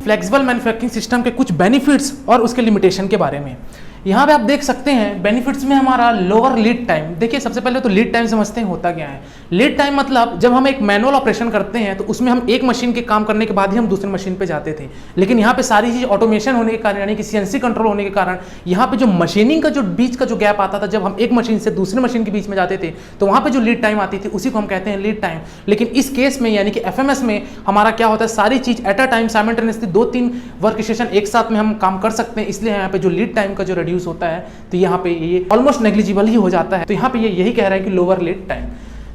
Flexible manufacturing system के कुछ benefits और उसके लिमिटेशन के बारे में। यहाँ पे आप देख सकते हैं बेनिफिट्स में हमारा लोअर लीड टाइम। देखिए सबसे पहले तो लीड टाइम समझते हैं होता क्या है। लीड टाइम मतलब जब हम एक मैनुअल ऑपरेशन करते हैं तो उसमें हम एक मशीन के काम करने के बाद ही हम दूसरी मशीन पे जाते थे, लेकिन यहाँ पे सारी चीज ऑटोमेशन होने के कारण यानी कि सीएनसी कंट्रोल होने के कारण यहाँ पे जो मशीनिंग का जो बीच का जो गैप आता था, जब हम एक मशीन से दूसरी मशीन के बीच में जाते थे तो वहाँ पे जो लीड टाइम आती थी उसी को हम कहते हैं लीड टाइम। लेकिन इस केस में यानी कि एफएमएस में हमारा क्या होता है, सारी चीज at a time simultaneously 2-3 work station एक साथ में हम काम कर सकते हैं, इसलिए यहाँ पे जो लीड टाइम का जो रिड्यूस होता है तो यहाँ पे ये ऑलमोस्ट नेग्लिजिबल ही हो जाता है। तो यहाँ पे ये यही कह रहा है कि लोअर लीड टाइम।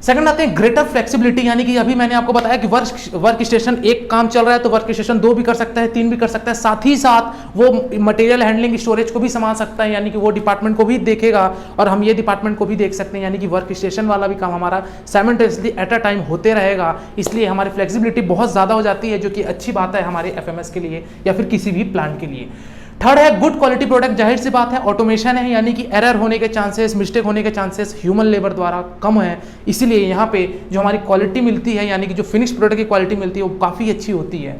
सेकंड आते हैं ग्रेटर फ्लेक्सिबिलिटी, यानी कि अभी मैंने आपको बताया कि वर्क स्टेशन एक काम चल रहा है तो वर्क स्टेशन 2 भी कर सकता है, 3 भी कर सकता है, साथ ही साथ वो मटेरियल हैंडलिंग स्टोरेज को भी संभाल सकता है, यानी कि वो डिपार्टमेंट को भी देखेगा और हम ये डिपार्टमेंट को भी देख सकते हैं, यानी कि वर्क स्टेशन वाला भी काम हमारा साइमल्टेनियसली एट अ टाइम होते रहेगा। इसलिए हमारी फ्लेक्सिबिलिटी बहुत ज़्यादा हो जाती है, जो कि अच्छी बात है हमारे एफएमएस के लिए या फिर किसी भी प्लांट के लिए। थर्ड है गुड क्वालिटी प्रोडक्ट। जाहिर सी बात है ऑटोमेशन है, यानी कि एरर होने के चांसेस, मिस्टेक होने के चांसेस ह्यूमन लेबर द्वारा कम है, इसीलिए यहाँ पे जो हमारी क्वालिटी मिलती है यानी कि जो फिनिश प्रोडक्ट की क्वालिटी मिलती है वो काफ़ी अच्छी होती है।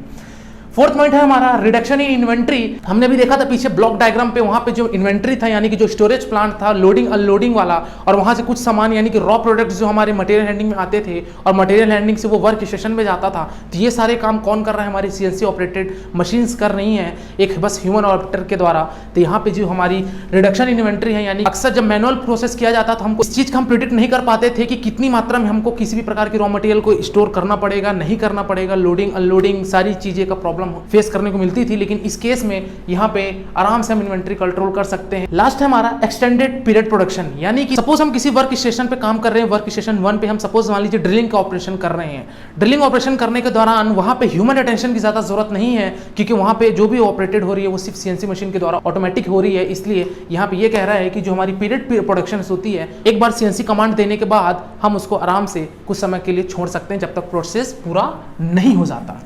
फोर्थ पॉइंट है हमारा रिडक्शन इन इन्वेंट्री। हमने भी देखा था पीछे ब्लॉक डायग्राम पे, वहां पे जो इन्वेंट्री था यानी कि जो स्टोरेज प्लांट था लोडिंग अनलोडिंग वाला, और वहां से कुछ सामान यानी कि रॉ प्रोडक्ट्स जो हमारे मटेरियल हैंडलिंग में आते थे और मटेरियल हैंडलिंग से वो वर्क स्टेशन में जाता था, तो ये सारे काम कौन कर रहा है, हमारी सीएनसी ऑपरेटेड मशीन्स कर रही हैं, एक बस ह्यूमन ऑपरेटर के द्वारा। तो यहाँ पे जो हमारी रिडक्शन इन इन्वेंट्री है, यानी अक्सर जब मैनुअल प्रोसेस किया जाता था हमको इस चीज का हम प्रिडिक्ट नहीं कर पाते थे कि कितनी मात्रा में हमको किसी भी प्रकार की रॉ मटेरियल को स्टोर करना पड़ेगा, नहीं करना पड़ेगा, लोडिंग अनलोडिंग सारी चीजें का प्रॉब्लम फेस करने को मिलती थी। लेकिन इस केस में यहाँ पे आराम से हम इन्वेंट्री कंट्रोल कर सकते हैं। लास्ट है हमारा एक्सटेंडेड पीरियड प्रोडक्शन, यानी कि सपोज हम किसी वर्क स्टेशन पे काम कर रहे हैं, वर्क स्टेशन 1 पे हम सपोज मान लीजिए ड्रिलिंग का ऑपरेशन कर रहे हैं। ड्रिलिंग ऑपरेशन करने के दौरान वहां पे ह्यूमन अटेंशन की ज्यादा जरूरत नहीं है, क्योंकि वहां पे जो भी ऑपरेटेड हो रही है वो सिर्फ सीएनसी मशीन के द्वारा ऑटोमेटिक हो रही है। इसलिए यहाँ पे ये कह रहा है कि जो हमारी पीरियड प्रोडक्शन होती है, एक बार सीएनसी कमांड देने के बाद हम उसको आराम से कुछ समय के लिए छोड़ सकते हैं जब तक प्रोसेस पूरा नहीं हो जाता।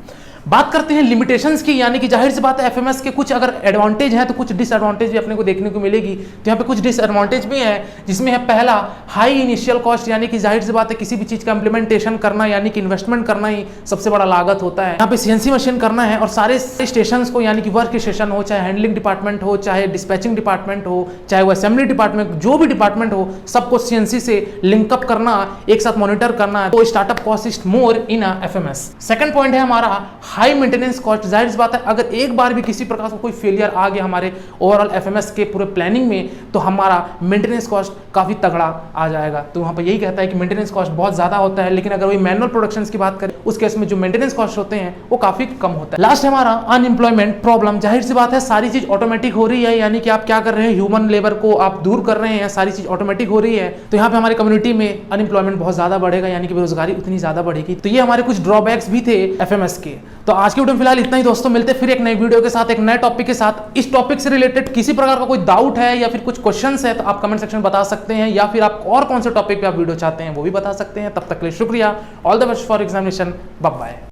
बात करते हैं लिमिटेशंस की, यानी कि जाहिर सी बात है एफएमएस के कुछ अगर एडवांटेज है तो कुछ डिसएडवांटेज भी अपने को देखने को मिलेगी। तो यहाँ पे कुछ डिसएडवांटेज भी है, जिसमें है पहला हाई इनिशियल कॉस्ट, यानी कि जाहिर सी बात है किसी भी चीज का इंप्लीमेंटेशन करना यानी कि इन्वेस्टमेंट करना ही सबसे बड़ा लागत होता है। यहाँ पे सीएनसी मशीन करना है और सारे स्टेशन को यानी कि वर्क स्टेशन हो, चाहे हैंडलिंग डिपार्टमेंट हो, चाहे डिस्पैचिंग डिपार्टमेंट हो, चाहे वो असेंबली डिपार्टमेंट, जो भी डिपार्टमेंट हो, सबको सीएनसी से लिंकअप करना, एक साथ मॉनिटर करना है, तो startup cost is more in FMS. Second point है हमारा हाई मेंटेनेंस कॉस्ट। जाहिर सी बात है अगर एक बार भी किसी प्रकार का कोई फेलियर आ गया हमारे ओवरऑल एफएमएस के पूरे प्लानिंग में, तो हमारा मेंटेनेंस कॉस्ट काफी तगड़ा आ जाएगा। तो वहां पर यही कहता है कि मेंटेनेंस कॉस्ट बहुत ज्यादा होता है, लेकिन अगर वही मैनुअल प्रोडक्शन की बात करें उस केस में जो मेंटेनेंस कॉस्ट होते हैं वो काफी कम होता है। लास्ट है हमारा अनएम्प्लॉयमेंट प्रॉब्लम। जाहिर सी बात है सारी चीज ऑटोमेटिक हो रही है, यानी कि आप क्या कर रहे हैं, ह्यूमन लेबर को आप दूर कर रहे हैं, सारी चीज ऑटोमेटिक हो रही है, तो यहाँ पे हमारी कम्युनिटी में अनएम्प्लॉयमेंट बहुत ज्यादा बढ़ेगा, यानी कि बेरोजगारी उतनी ज्यादा बढ़ेगी। तो ये हमारे कुछ ड्रॉबैक्स भी थे एफएमएस के। तो आज की वीडियो में फिलहाल इतना ही दोस्तों, मिलते फिर एक नई वीडियो के साथ, एक नए टॉपिक के साथ। इस टॉपिक से रिलेटेड किसी प्रकार का कोई डाउट है या फिर कुछ क्वेश्चंस है तो आप कमेंट सेक्शन में बता सकते हैं, या फिर आप और कौन से टॉपिक पे आप वीडियो चाहते हैं वो भी बता सकते हैं। तब तक के लिए शुक्रिया। All the best for examination. Bye bye.